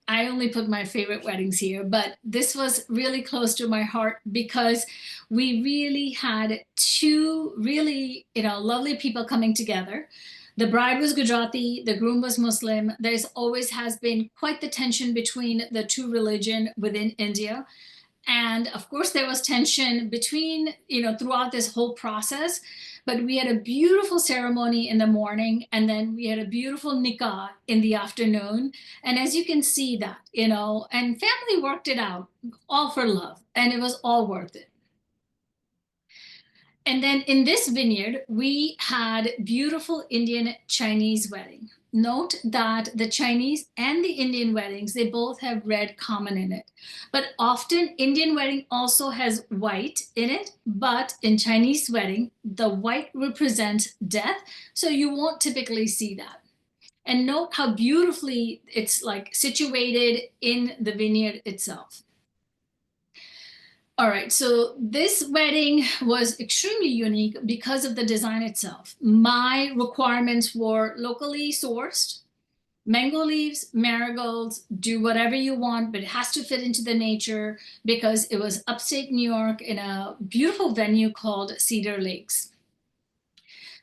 I only put my favorite weddings here, but this was really close to my heart because we really had two really, lovely people coming together. The bride was Gujarati, the groom was Muslim. There's always has been quite the tension between the two religion within India. And of course, there was tension between, throughout this whole process. But we had a beautiful ceremony in the morning, and then we had a beautiful nikah in the afternoon. And as you can see that, and family worked it out, all for love, and it was all worth it. And then in this vineyard, we had beautiful Indian Chinese wedding. Note that the Chinese and the Indian weddings, they both have red common in it. But often Indian wedding also has white in it, but in Chinese wedding, the white represents death. So you won't typically see that. And note how beautifully it's like situated in the vineyard itself. All right, so this wedding was extremely unique because of the design itself. My requirements were locally sourced, mango leaves, marigolds, do whatever you want, but it has to fit into the nature because it was upstate New York in a beautiful venue called Cedar Lakes.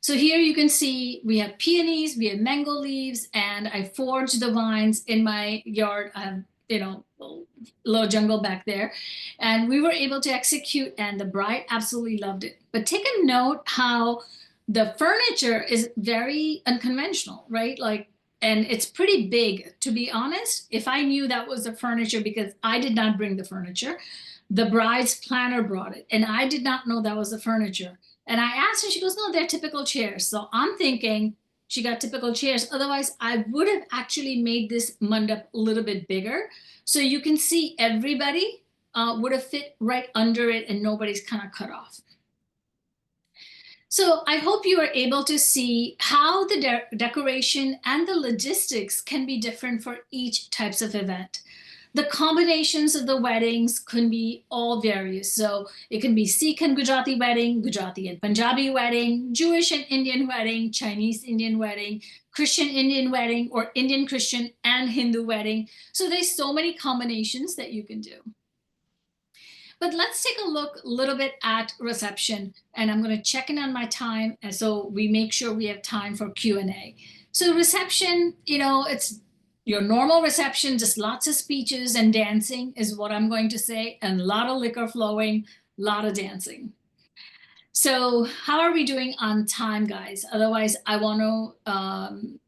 So here you can see we have peonies, we have mango leaves, and I forged the vines in my yard. Little jungle back there, and we were able to execute, and the bride absolutely loved it. But take a note how the furniture is very unconventional, right? And it's pretty big. To be honest, if I knew that was the furniture, because I did not bring the furniture, the bride's planner brought it, and I did not know that was the furniture. And I asked her, she goes, no, they're typical chairs. So I'm thinking she got typical chairs. Otherwise, I would have actually made this mandap a little bit bigger. So you can see everybody would have fit right under it and nobody's kind of cut off. So I hope you are able to see how the decoration and the logistics can be different for each types of event. The combinations of the weddings can be all various. So it can be Sikh and Gujarati wedding, Gujarati and Punjabi wedding, Jewish and Indian wedding, Chinese Indian wedding, Christian Indian wedding, or Indian Christian and Hindu wedding. So there's so many combinations that you can do. But let's take a look a little bit at reception, and I'm going to check in on my time, and so we make sure we have time for Q&A. So reception, it's your normal reception, just lots of speeches and dancing is what I'm going to say, and a lot of liquor flowing, a lot of dancing. So how are we doing on time, guys? Otherwise, I want to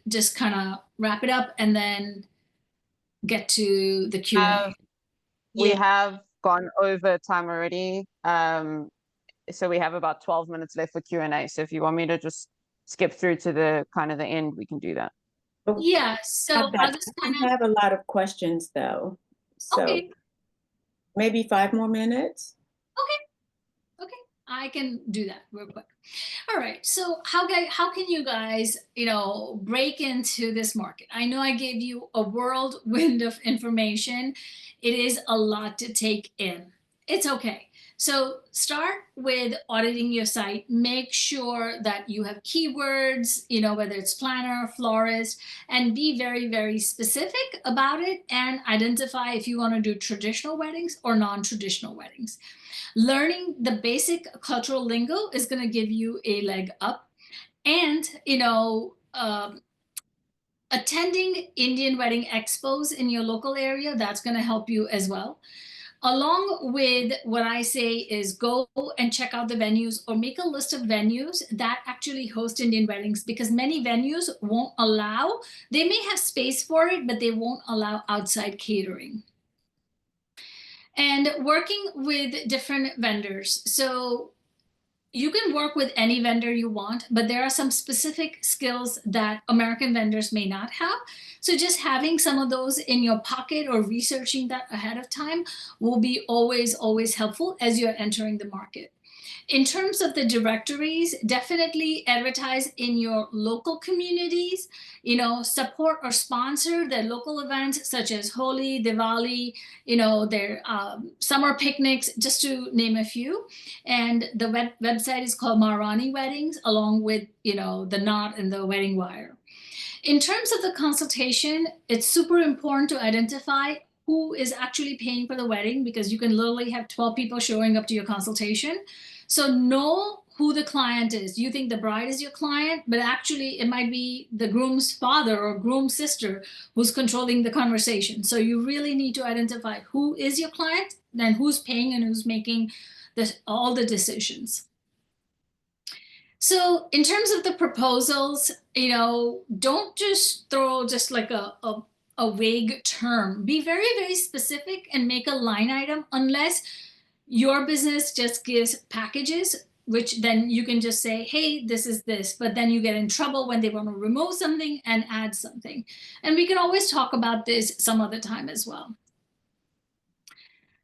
just kind of wrap it up and then get to the Q&A.
We
Yeah.
have gone over time already. So we have about 12 minutes left for Q&A. So if you want me to just skip through to the end, we can do that.
Yeah, so I'll just
I have a lot of questions though. So
Okay.
maybe 5 more minutes.
Okay, I can do that real quick. All right, so how can you guys, break into this market? I know I gave you a whirlwind of information. It is a lot to take in. It's okay. So start with auditing your site. Make sure that you have keywords, whether it's planner, florist, and be very, very specific about it and identify if you want to do traditional weddings or non-traditional weddings. Learning the basic cultural lingo is going to give you a leg up. And, attending Indian wedding expos in your local area, that's going to help you as well. Along with what I say is go and check out the venues or make a list of venues that actually host Indian weddings, because many venues won't allow, they may have space for it, but they won't allow outside catering. And working with different vendors. So you can work with any vendor you want, but there are some specific skills that American vendors may not have. So just having some of those in your pocket or researching that ahead of time will be always, always helpful as you're entering the market. In terms of the directories, definitely advertise in your local communities, support or sponsor the local events such as Holi, Diwali, their summer picnics, just to name a few. And the website is called Maharani Weddings, along with, the Knot and the Wedding Wire. In terms of the consultation, it's super important to identify who is actually paying for the wedding, because you can literally have 12 people showing up to your consultation. So know who the client is. You think the bride is your client, but actually it might be the groom's father or groom's sister who's controlling the conversation. So you really need to identify who is your client, then who's paying and who's making all the decisions. So in terms of the proposals, don't just throw just like a vague term. Be very, very specific and make a line item, unless your business just gives packages, which then you can just say, hey, this is this, but then you get in trouble when they want to remove something and add something. And we can always talk about this some other time as well.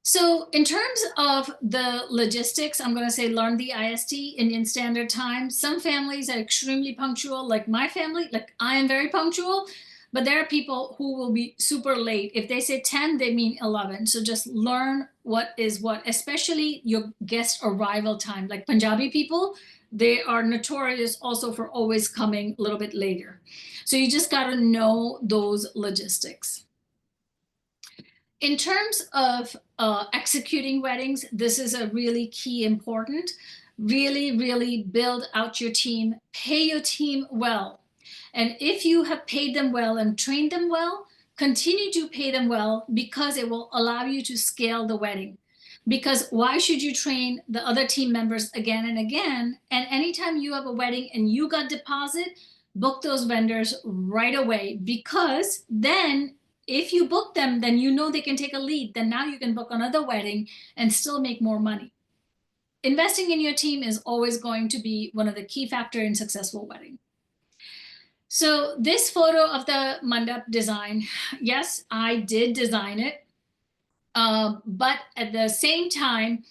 So in terms of the logistics, I'm going to say learn the IST, Indian Standard Time. Some families are extremely punctual, like my family. Like I am very punctual, but there are people who will be super late. If they say 10, they mean 11. So just learn what is what, especially your guest arrival time. Like Punjabi people, they are notorious also for always coming a little bit later. So you just got to know those logistics. In terms of executing weddings, this is a really key important. Really, really build out your team, pay your team well. And if you have paid them well and trained them well, continue to pay them well, because it will allow you to scale the wedding. Because why should you train the other team members again and again? And anytime you have a wedding and you got deposit, book those vendors right away, because then if you book them, then you know they can take a lead. Then now you can book another wedding and still make more money. Investing in your team is always going to be one of the key factors in successful wedding. So this photo of the mandap design, yes, I did design it. But at the same time,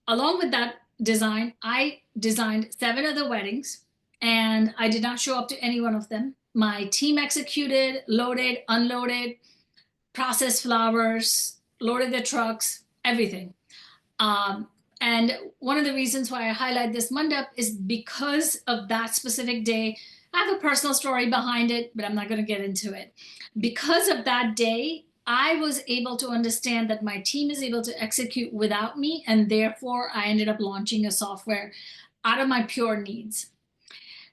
along with that design, I designed 7 other weddings, and I did not show up to any one of them. My team executed, loaded, unloaded, processed flowers, loaded the trucks, everything. And one of the reasons why I highlight this mandap is because of that specific day. I have a personal story behind it, but I'm not going to get into it. Because of that day, I was able to understand that my team is able to execute without me, and therefore I ended up launching a software out of my pure needs.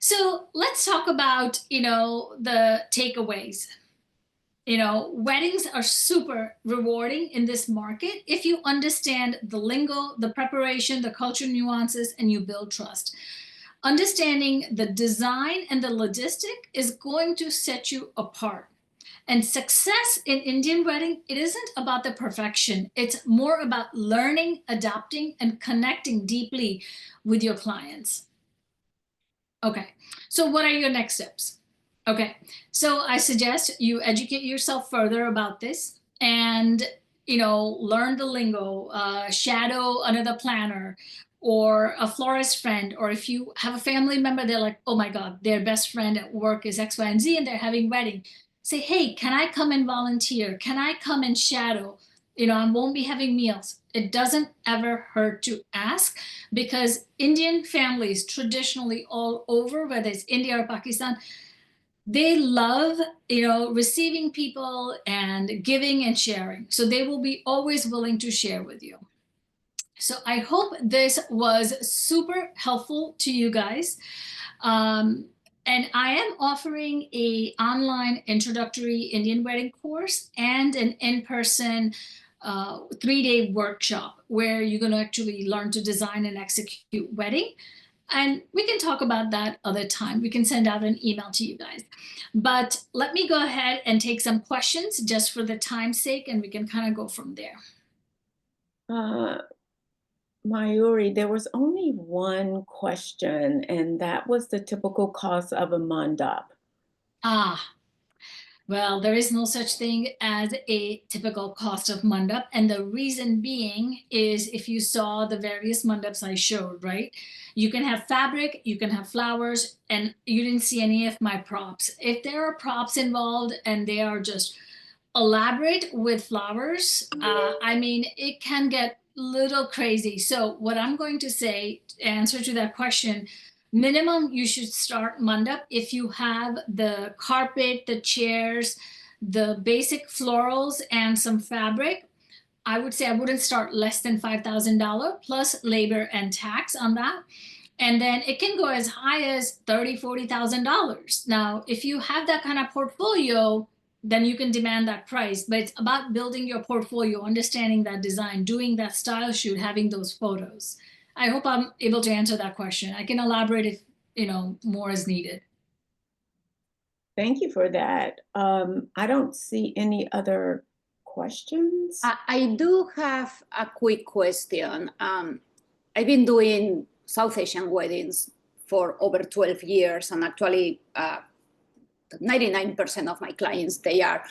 So let's talk about, the takeaways. Weddings are super rewarding in this market if you understand the lingo, the preparation, the cultural nuances, and you build trust. Understanding the design and the logistic is going to set you apart. And success in Indian wedding, it isn't about the perfection. It's more about learning, adapting, and connecting deeply with your clients. Okay, so what are your next steps? Okay, so I suggest you educate yourself further about this and, learn the lingo, shadow another planner or a florist friend, or if you have a family member, they're like, oh my God, their best friend at work is X, Y, and Z, and they're having wedding. Say, hey, can I come and volunteer? Can I come and shadow? I won't be having meals. It doesn't ever hurt to ask, because Indian families traditionally all over, whether it's India or Pakistan, they love, receiving people and giving and sharing. So they will be always willing to share with you. So I hope this was super helpful to you guys. And I am offering an online introductory Indian wedding course and an in-person 3-day workshop where you're going to actually learn to design and execute wedding. And we can talk about that other time. We can send out an email to you guys. But let me go ahead and take some questions just for the time's sake, and we can kind of go from there.
Mayuri, there was only one question, and that was the typical cost of a mandap.
Well, there is no such thing as a typical cost of mandap. And the reason being is, if you saw the various mandaps I showed, right? You can have fabric, you can have flowers, and you didn't see any of my props. If there are props involved and they are just elaborate with flowers, it can get a little crazy. So what I'm going to say, answer to that question, minimum you should start mandap if you have the carpet, the chairs, the basic florals, and some fabric. I would say I wouldn't start less than $5,000 plus labor and tax on that. And then it can go as high as $30,000, $40,000. Now, if you have that kind of portfolio, then you can demand that price. But it's about building your portfolio, understanding that design, doing that style shoot, having those photos. I hope I'm able to answer that question. I can elaborate if more is needed.
Thank you for that. I don't see any other questions.
I do have a quick question. I've been doing South Asian weddings for over 12 years, and actually 99% of my clients, they are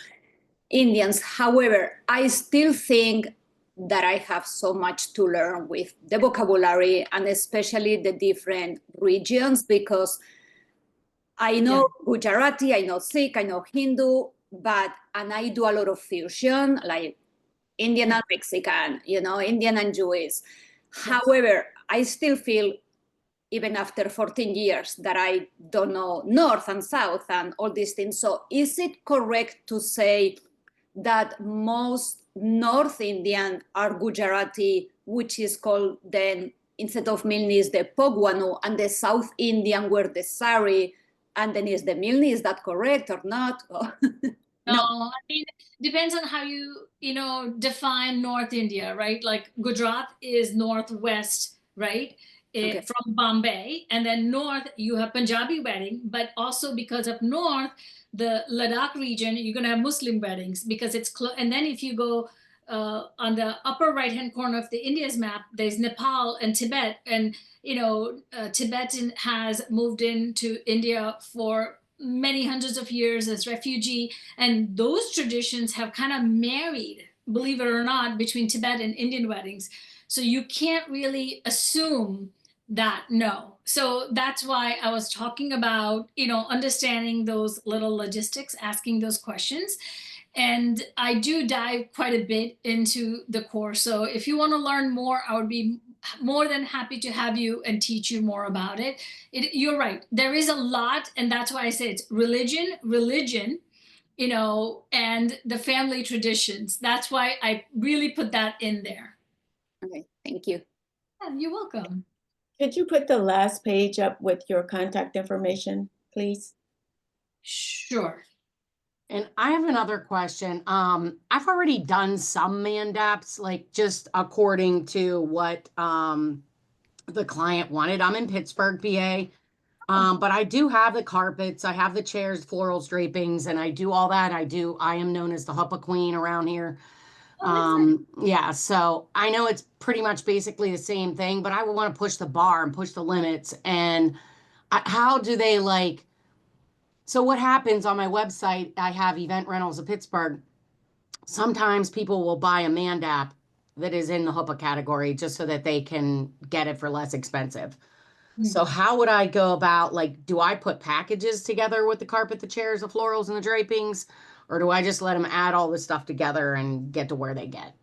Indians. However, I still think that I have so much to learn with the vocabulary and especially the different regions, because I know Gujarati, I know Sikh, I know Hindu, and I do a lot of fusion, like Indian and Mexican, Indian and Jewish. However, I still feel, even after 14 years, that I don't know North and South and all these things. So is it correct to say that most North Indian are Gujarati, which is called then, instead of Milni, is the Pogwanu, and the South Indian were the Sari, and then is the Milni? Is that correct or not?
No, I mean, depends on how you define North India, right? Like Gujarat is northwest, right?
Okay.
From Bombay, and then north you have Punjabi wedding, but also because of north, the Ladakh region, you're gonna have Muslim weddings because it's close. And then if you go on the upper right hand corner of the India's map, there's Nepal and Tibet, and Tibetan has moved into India for many hundreds of years as refugee, and those traditions have kind of married, believe it or not, between Tibet and Indian weddings. So you can't really assume that, no. So that's why I was talking about understanding those little logistics, asking those questions. And I do dive quite a bit into the course. So if you want to learn more, I would be more than happy to have you and teach you more about it. You're right. There is a lot. And that's why I say it's religion, and the family traditions. That's why I really put that in there.
Okay, thank you.
Yeah, you're welcome.
Could you put the last page up with your contact information, please?
Sure.
And I have another question. I've already done some mandaps, like just according to what the client wanted. I'm in Pittsburgh, PA. But I do have the carpets, I have the chairs, florals, drapings, and I do all that. I am known as the Huppa Queen around here. Yeah, so I know it's pretty much basically the same thing, but I would want to push the bar and push the limits. And how do they so what happens on my website, I have Event Rentals of Pittsburgh. Sometimes people will buy a mandap that is in the Huppa category just so that they can get it for less expensive. So how would I go about, do I put packages together with the carpet, the chairs, the florals, and the drapings? Or do I just let them add all this stuff together and get to where they get?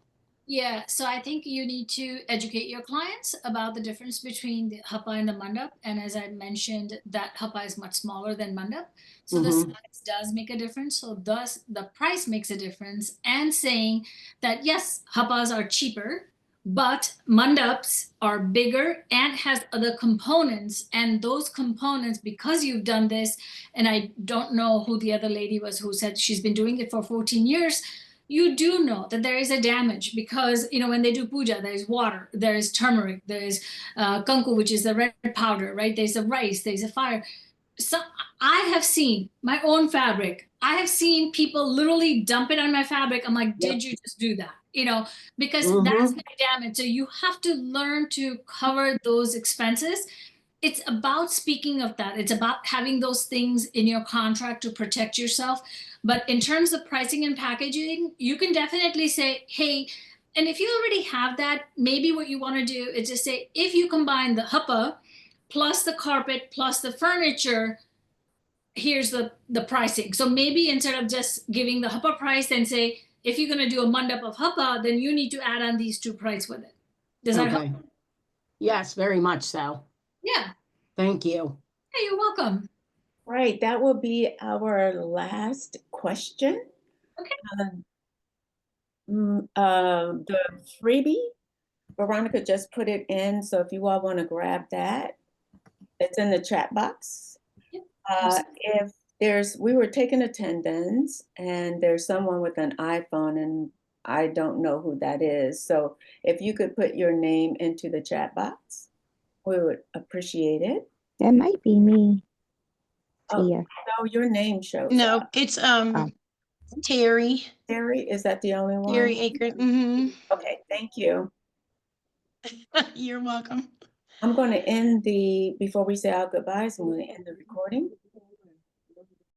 Yeah, so I think you need to educate your clients about the difference between the Huppa and the mandap. And as I mentioned, that Huppa is much smaller than mandap. So the size does make a difference. So thus the price makes a difference. And saying that, yes, Huppas are cheaper, but mandaps are bigger and has other components. And those components, because you've done this, and I don't know who the other lady was who said she's been doing it for 14 years, you do know that there is a damage because, when they do puja, there's water, there is turmeric, there is kanku, which is the red powder, right? There's a rice, there's a fire. So I have seen my own fabric. I have seen people literally dump it on my fabric. I'm like, did you just do that? Because that's going to damage. So you have to learn to cover those expenses. It's about speaking of that. It's about having those things in your contract to protect yourself. But in terms of pricing and packaging, you can definitely say, hey, and if you already have that, maybe what you want to do is just say, if you combine the Huppa plus the carpet plus the furniture, here's the pricing. So maybe instead of just giving the Huppa price, then say, if you're going to do a mandap of Huppa, then you need to add on these two prices with it. Does that help?
Yes, very much so.
Yeah.
Thank you.
Hey, you're welcome.
Right, that will be our last question.
Okay.
The freebie, Veronica just put it in, so if you all want to grab that, it's in the chat box.
Yep,
If we were taking attendance and there's someone with an iPhone and I don't know who that is. So if you could put your name into the chat box, we would appreciate it.
That might be me,
Oh,
Tia.
no, your name shows
No,
up.
it's Terry
Terry, is that the only one?
Terry Akers. Mm-hmm.
Okay, thank you.
You're welcome.
I'm going to before we say our goodbyes, I'm going to end the recording.